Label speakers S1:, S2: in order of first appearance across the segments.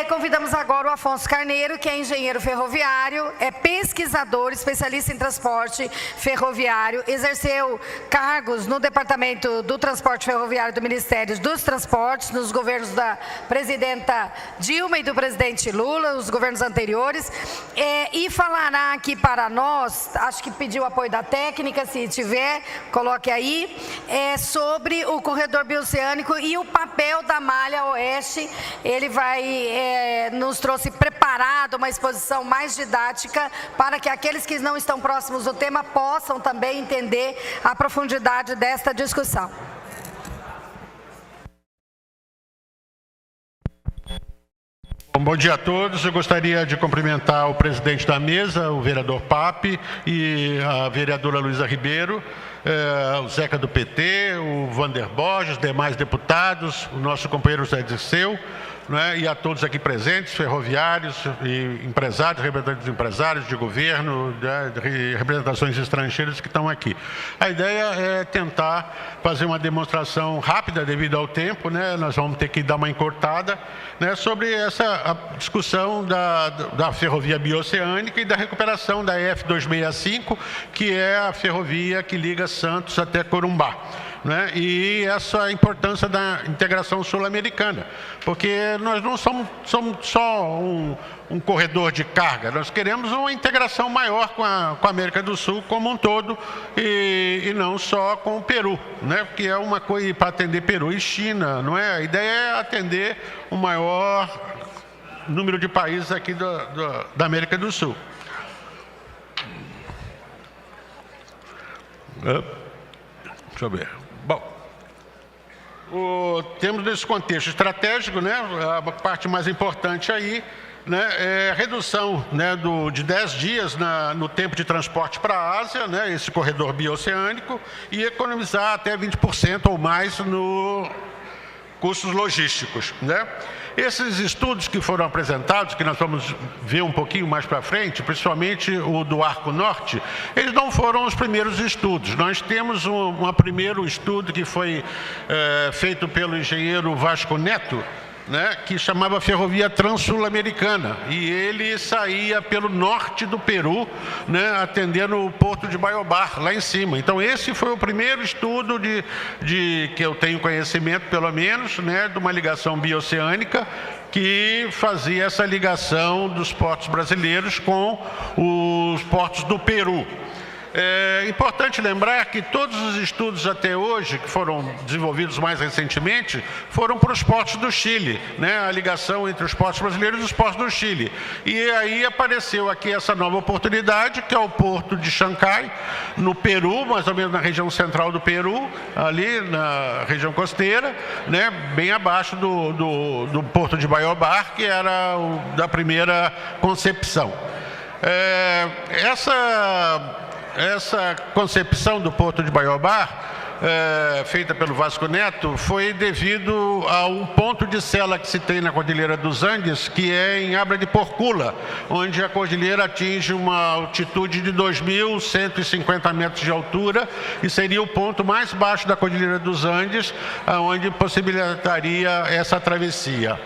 S1: Convidamos agora o Afonso Carneiro, que é engenheiro ferroviário, é pesquisador, especialista em transporte ferroviário, exerceu cargos no Departamento do Transporte Ferroviário do Ministério dos Transportes, nos governos da presidenta Dilma e do presidente Lula, os governos anteriores, e falará aqui para nós, acho que pediu apoio da técnica, se tiver, coloque aí, sobre o corredor bioceânico e o papel da Malha Oeste. Ele nos trouxe preparado uma exposição mais didática para que aqueles que não estão próximos do tema possam também entender a profundidade desta discussão.
S2: Bom dia a todos. Eu gostaria de cumprimentar o presidente da mesa, o vereador Pape, e a vereadora Luísa Ribeiro, o Zeca do PT, o Vander Borges, demais deputados, o nosso companheiro Zé Dirceu, e a todos aqui presentes, ferroviários e empresários, representantes de empresários, de governo, de representações estrangeiras que estão aqui. A ideia é tentar fazer uma demonstração rápida devido ao tempo, nós vamos ter que dar uma encurtada, sobre essa discussão da ferrovia bioceânica e da recuperação da F265, que é a ferrovia que liga Santos até Corumbá. E essa importância da integração sul-americana, porque nós não somos só um corredor de carga, nós queremos uma integração maior com a América do Sul como um todo e não só com o Peru, porque é uma coisa para atender Peru e China, a ideia é atender o maior número de países aqui da América do Sul. Deixa eu ver. Bom, temos nesse contexto estratégico, a parte mais importante aí, é a redução de 10 dias no tempo de transporte para a Ásia, esse corredor bioceânico, e economizar até 20% ou mais no custos logísticos. Esses estudos que foram apresentados, que nós vamos ver um pouquinho mais para frente, principalmente o do Arco Norte, eles não foram os primeiros estudos. Nós temos um primeiro estudo que foi feito pelo engenheiro Vasco Neto, que chamava Ferrovia Trans-Sul-Americana, e ele saía pelo norte do Peru, atendendo o porto de Baiobar, lá em cima. Então esse foi o primeiro estudo que eu tenho conhecimento, pelo menos, de uma ligação bioceânica que fazia essa ligação dos portos brasileiros com os portos do Peru. É importante lembrar que todos os estudos até hoje, que foram desenvolvidos mais recentemente, foram para os portos do Chile, a ligação entre os portos brasileiros e os portos do Chile. E aí apareceu aqui essa nova oportunidade, que é o porto de Chancay, no Peru, mais ou menos na região central do Peru, ali na região costeira, bem abaixo do porto de Baiobar, que era da primeira concepção. Essa concepção do porto de Baiobar, feita pelo Vasco Neto, foi devido a um ponto de sela que se tem na Cordilheira dos Andes, que é em Abra de Porcula, onde a cordilheira atinge uma altitude de 2.150 metros de altura e seria o ponto mais baixo da Cordilheira dos Andes, onde possibilitaria essa travessia.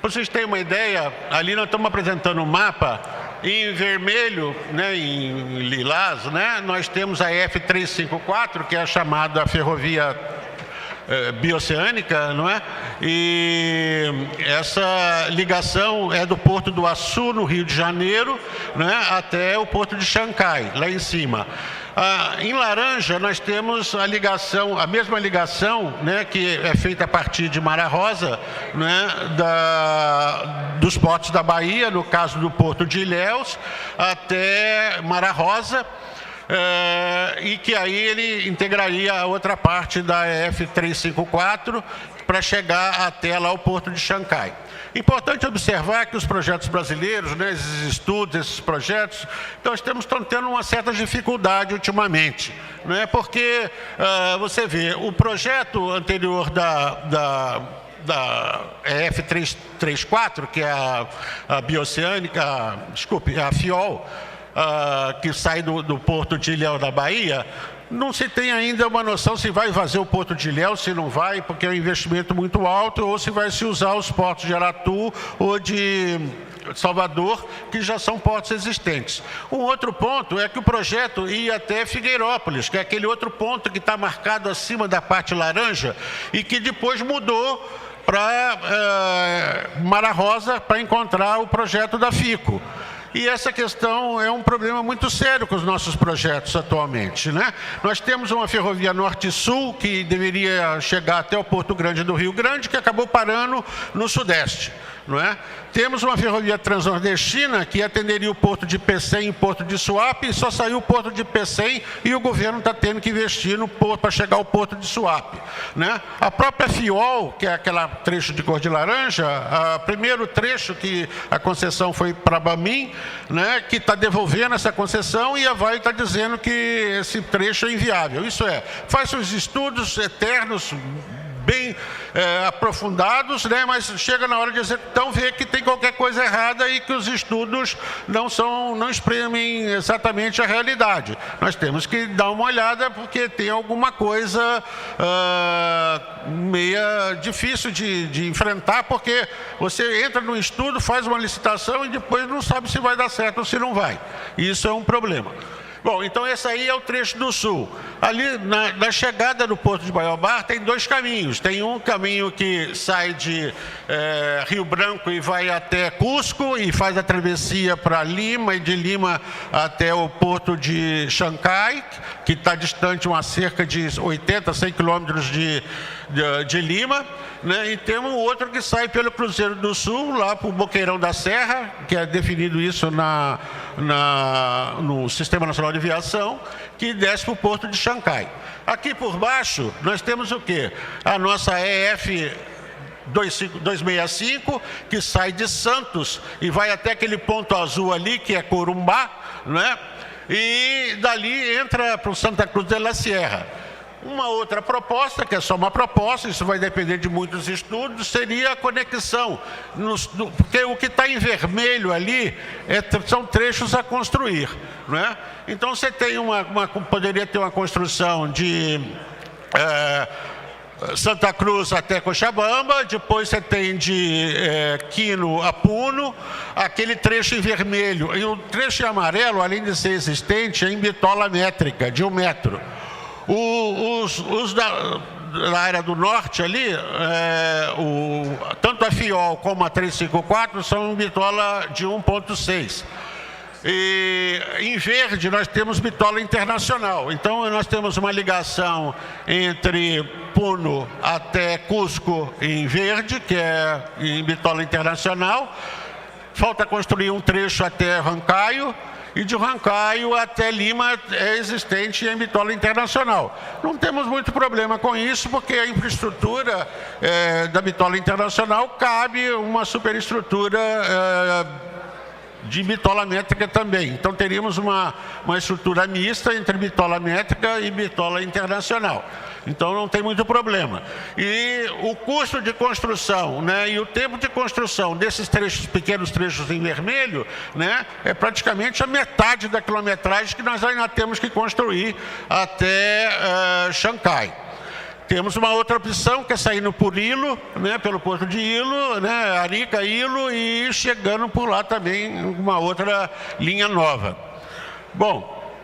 S2: Para vocês terem uma ideia, ali nós estamos apresentando um mapa. Em vermelho, em lilás, nós temos a F354, que é a chamada ferrovia bioceânica, E essa ligação é do Porto do Açu, no Rio de Janeiro, até o Porto de Chancay, lá em cima. Em laranja, nós temos a mesma ligação, que é feita a partir de Mara Rosa, dos portos da Bahia, no caso do Porto de Ilhéus, até Mara Rosa, e que aí ele integraria a outra parte da F354 para chegar até lá o Porto de Chancay. Importante observar que os projetos brasileiros, esses estudos, esses projetos, nós estamos tendo uma certa dificuldade ultimamente, porque você vê, o projeto anterior da F334, que é a bioceânica, desculpe, a FIOL, que sai do Porto de Ilhéus da Bahia, Não se tem ainda uma noção se vai fazer o Porto de Ilhéus, se não vai, porque é um investimento muito alto, ou se vai se usar os portos de Aratu ou de Salvador, que já são portos existentes. Um outro ponto é que o projeto ia até Figueirópolis, que é aquele outro ponto que está marcado acima da parte laranja e que depois mudou para Mara Rosa para encontrar o projeto da FICO. E essa questão é um problema muito sério com os nossos projetos atualmente, né? Nós temos uma ferrovia norte-sul que deveria chegar até o Porto Grande do Rio Grande, que acabou parando no sudeste, não é? Temos uma ferrovia transnordestina que atenderia o Porto de Pecém e o Porto de Suape, e só saiu o Porto de Pecém e o governo está tendo que investir no porto para chegar ao Porto de Suape, né? A própria FIOL, que é aquele trecho de cor de laranja, o primeiro trecho que a concessão foi para Bamin, né, que está devolvendo essa concessão, e a Vale está dizendo que esse trecho é inviável. Isso é, faz os estudos eternos, bem aprofundados, né, mas chega na hora de execução, vê que tem qualquer coisa errada e que os estudos não exprimem exatamente a realidade. Nós temos que dar uma olhada, porque tem alguma coisa meia difícil de enfrentar, porque você entra no estudo, faz uma licitação e depois não sabe se vai dar certo ou se não vai. Isso é um problema. Bom, então esse aí é o trecho do sul. Ali na chegada do Porto de Baiobá tem dois caminhos. Tem um caminho que sai de Rio Branco e vai até Cusco e faz a travessia para Lima, e de Lima até o Porto de Chancay, que está distante a cerca de 80, 100 quilômetros de Lima, né? E temos outro que sai pelo Cruzeiro do Sul, lá para o Boqueirão da Serra, que é definido isso no Sistema Nacional de Aviação, que desce para o Porto de Chancay. Aqui por baixo, nós temos o quê? A nossa EF 265, que sai de Santos e vai até aquele ponto azul ali, que é Corumbá, né? E dali entra para o Santa Cruz de la Sierra. Uma outra proposta, que é só uma proposta, isso vai depender de muitos estudos, seria a conexão, porque o que está em vermelho ali são trechos a construir, né? Então você tem poderia ter uma construção de Santa Cruz até Cochabamba, depois você tem de Quino a Puno, aquele trecho em vermelho. E o trecho em amarelo, além de ser existente, é em bitola métrica, de 1 metro. Os da área do norte ali, tanto a FIOL como a 354 são em bitola de 1,6. E em verde nós temos bitola internacional. Então nós temos uma ligação entre Puno até Cusco em verde, que é em bitola internacional. Falta construir um trecho até Huancayo, e de Huancayo até Lima é existente em bitola internacional. Não temos muito problema com isso, porque a infraestrutura da bitola internacional cabe uma superestrutura de bitola métrica também. Então teríamos uma estrutura mista entre bitola métrica e bitola internacional. Então não tem muito problema. E o custo de construção, né, e o tempo de construção desses pequenos trechos em vermelho, né, é praticamente a metade da quilometragem que nós ainda temos que construir até Chancay. Temos uma outra opção, que é saindo por Ilo, né, pelo Porto de Ilo, né, Arica, Ilo, e chegando por lá também uma outra linha nova. Bom,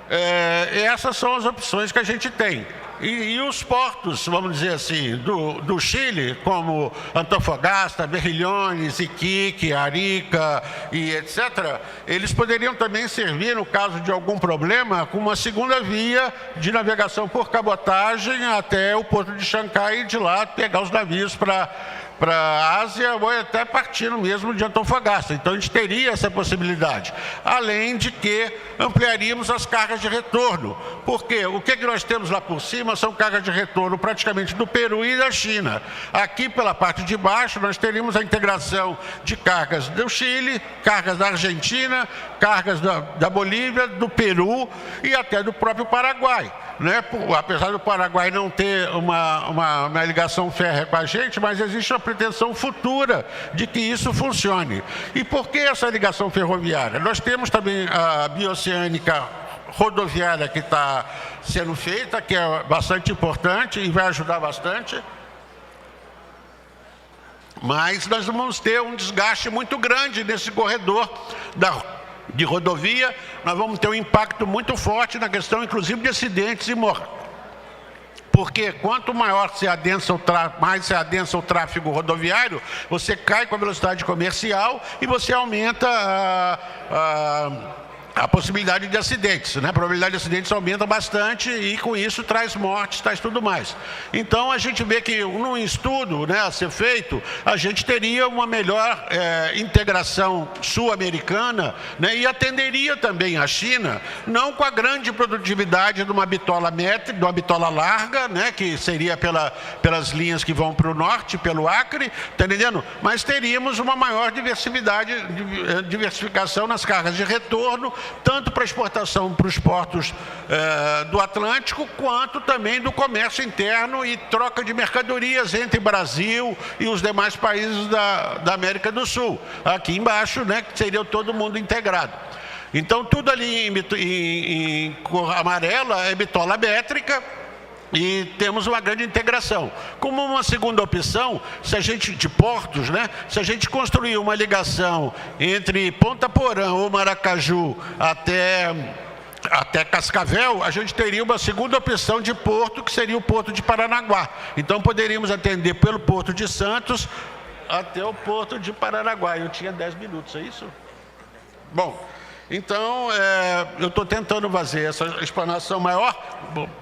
S2: essas são as opções que a gente tem. E os portos, vamos dizer assim, do Chile, como Antofagasta, Berrilhones, Iquique, Arica e etc., eles poderiam também servir, no caso de algum problema, como uma segunda via de navegação por cabotagem até o Porto de Chancay, e de lá pegar os navios para a Ásia, ou até partindo mesmo de Antofagasta. Então a gente teria essa possibilidade, além de que ampliaríamos as cargas de retorno, porque o que nós temos lá por cima são cargas de retorno praticamente do Peru e da China. Aqui pela parte de baixo nós teríamos a integração de cargas do Chile, cargas da Argentina, cargas da Bolívia, do Peru e até do próprio Paraguai, né? Apesar do Paraguai não ter uma ligação férrea com a gente, mas existe uma pretensão futura de que isso funcione. E por que essa ligação ferroviária? Nós temos também a bioceânica rodoviária que está sendo feita, que é bastante importante e vai ajudar bastante. Mas nós vamos ter um desgaste muito grande nesse corredor de rodovia. Nós vamos ter um impacto muito forte na questão, inclusive, de acidentes e mortes. Porque quanto maior mais se adensa o tráfego rodoviário, você cai com a velocidade comercial e você aumenta a possibilidade de acidentes, né? A probabilidade de acidentes aumenta bastante e com isso traz mortes, traz tudo mais. Então a gente vê que num estudo, né, a ser feito, a gente teria uma melhor integração sul-americana, né, e atenderia também a China, não com a grande produtividade de uma bitola métrica, de uma bitola larga, né, que seria pelas linhas que vão para o norte, pelo Acre, tá entendendo? Mas teríamos uma maior diversificação nas cargas de retorno, tanto para exportação para os portos do Atlântico, quanto também do comércio interno e troca de mercadorias entre Brasil e os demais países da América do Sul. Aqui embaixo, né, que seria todo mundo integrado. Então, tudo ali em cor amarela é bitola métrica, e temos uma grande integração. Como uma segunda opção, de portos, né? Se a gente construir uma ligação entre Ponta Porã ou Maracaju até Cascavel, a gente teria uma segunda opção de porto, que seria o Porto de Paranaguá. Então poderíamos atender pelo Porto de Santos até o Porto de Paranaguá. Eu tinha 10 minutos, é isso? Bom, então, eu estou tentando fazer essa explanação maior.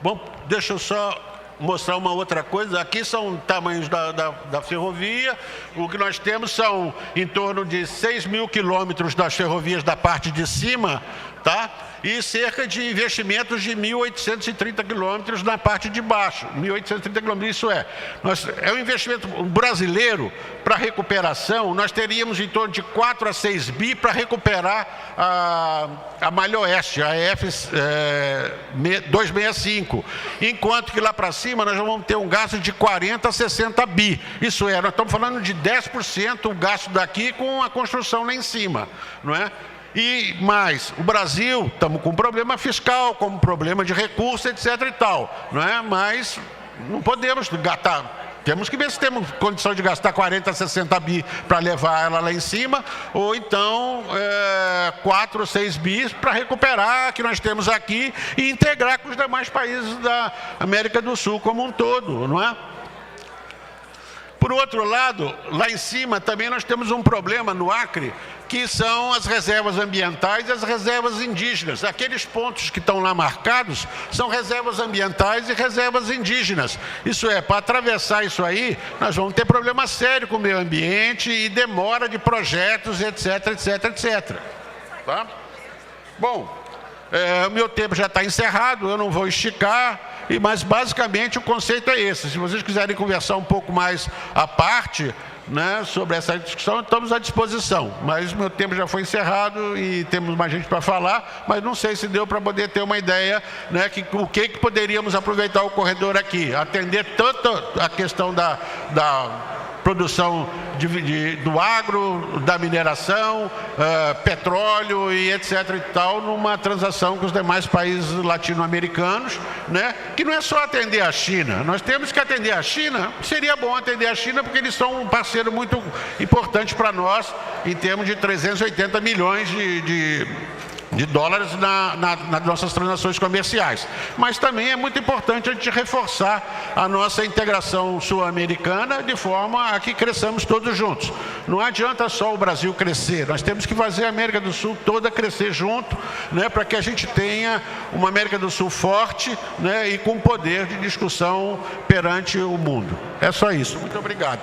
S2: Bom, deixa eu só mostrar uma outra coisa. Aqui são tamanhos da ferrovia. O que nós temos são em torno de 6.000 quilômetros das ferrovias da parte de cima, tá? E cerca de investimentos de 1.830 quilômetros na parte de baixo. 1.830 quilômetros, isso é um investimento brasileiro para recuperação. Nós teríamos em torno de 4 a 6 bi para recuperar a Malha Oeste, a EF 265. Enquanto que lá para cima nós vamos ter um gasto de 40 a 60 bi. Isso é, nós estamos falando de 10% o gasto daqui com a construção lá em cima, não é? E mais, o Brasil, estamos com problema fiscal, com problema de recursos, etc. e tal, não é? Mas não podemos gastar, temos que ver se temos condição de gastar 40, 60 bi para levar ela lá em cima, ou então 4 ou 6 bi para recuperar o que nós temos aqui e integrar com os demais países da América do Sul como um todo, não é? Por outro lado, lá em cima também nós temos um problema no Acre, que são as reservas ambientais e as reservas indígenas. Aqueles pontos que estão lá marcados são reservas ambientais e reservas indígenas. Isso é, para atravessar isso aí, nós vamos ter problema sério com o meio ambiente e demora de projetos, etc, etc, etc. Tá? Bom, o meu tempo já está encerrado, eu não vou esticar. Mas basicamente o conceito é esse. Se vocês quiserem conversar um pouco mais à parte, né, sobre essa discussão, estamos à disposição. Mas meu tempo já foi encerrado e temos mais gente para falar, mas não sei se deu para poder ter uma ideia, né, o que poderíamos aproveitar o corredor aqui. Atender tanto a questão da produção do agro, da mineração, petróleo e etc. e tal, numa transação com os demais países latino-americanos, né? Que não é só atender a China. Nós temos que atender a China, seria bom atender a China porque eles são um parceiro muito importante para nós em termos de 380 milhões de dólares nas nossas transações comerciais. Mas também é muito importante a gente reforçar a nossa integração sul-americana de forma a que cresçamos todos juntos. Não adianta só o Brasil crescer, nós temos que fazer a América do Sul toda crescer junto, né, para que a gente tenha uma América do Sul forte, né, e com poder de discussão perante o mundo. É só isso. Muito obrigado.